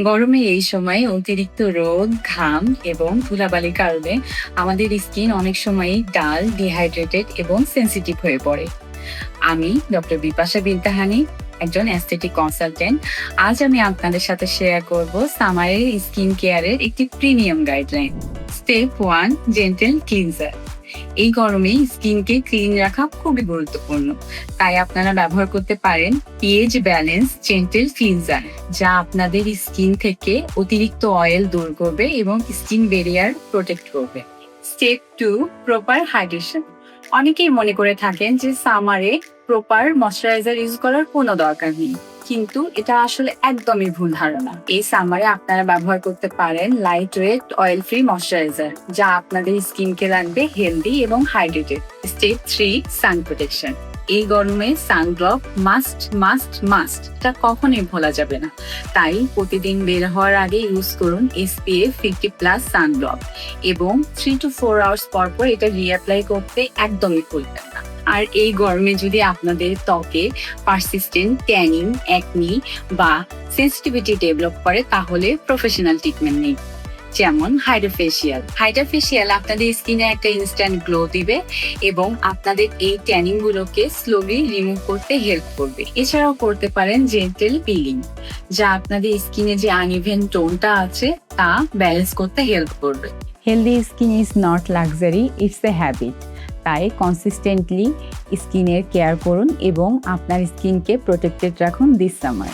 গরমে এই সময় অতিরিক্ত রোদ, ঘাম এবং ধুলাবালির কারণে আমাদের স্কিন অনেক সময়ই ডাল, ডিহাইড্রেটেড এবং সেনসিটিভ হয়ে পড়ে। আমি ডক্টর বিপাশা বিনতাহানি, একজন অ্যাস্থেটিক কনসালটেন্ট। আজ আমি আপনাদের সাথে শেয়ার করব সামারের স্কিন কেয়ারের একটি premium guideline. Step 1, gentle cleanser. এই গরমে স্কিনকে ক্লিন রাখা খুবই গুরুত্বপূর্ণ, তাই আপনারা ব্যবহার করতে পারেন পিএইচ ব্যালেন্স জেন্টেল ক্লিনজার, যা আপনাদের স্কিন থেকে অতিরিক্ত অয়েল দূর করবে এবং স্কিন ব্যারিয়ার প্রোটেক্ট করবে। Step 2, proper hydration. অনেকেই মনে করে থাকেন যে সামারে প্রপার ময়শ্চারাইজার ইউজ করার কোনো দরকার নেই, কিন্তু এটা আসলে একদমই ভুল ধারণা। এই সামারে আপনারা ব্যবহার করতে পারেন light weight oil free moisturiser, যা আপনাদের স্কিনকে রাখবে হেলদি এবং হাইড্রেটেড। স্টেপ 3, সান প্রোটেকশন। এই গরমে সানগ্লোভ মাস্ট মাস্ট মাস্ট, এটা কখনোই ভোলা যাবে না। তাই প্রতিদিন বের হওয়ার আগে ইউজ করুন SPF 50+ সানগ্লোভ এবং 3 to 4 আওয়ার্স পর পর এটা রিঅ্যাপ্লাই করতে একদমই ভুলবেন না। আর এই গরমে যদি আপনাদের ত্বকে পারসিস্টেন্ট ট্যানিং, অ্যাকনি বা সেনসিটিভিটি ডেভেলপ করে, তাহলে প্রফেশনাল ট্রিটমেন্ট নিন, যেমন হাইড্রোফেশিয়াল। হাইড্রোফেশিয়াল আপনাদের স্কিনে একটা ইনস্ট্যান্ট গ্লো দিবে এবং আপনাদের এই ট্যানিং গুলোকে স্লোলি রিমুভ করতে হেল্প করবে। এছাড়াও করতে পারেন জেন্টেল পিলিং, যা আপনাদের স্কিনে যে আনইভেন টোনটা আছে তা ব্যালেন্স করতে হেল্প করবে। Healthy skin is not luxury, it's a habit. তাই কনসিস্টেন্টলি স্কিনের কেয়ার করুন এবং আপনার স্কিনকে প্রোটেক্টেড রাখুন দিস সামার।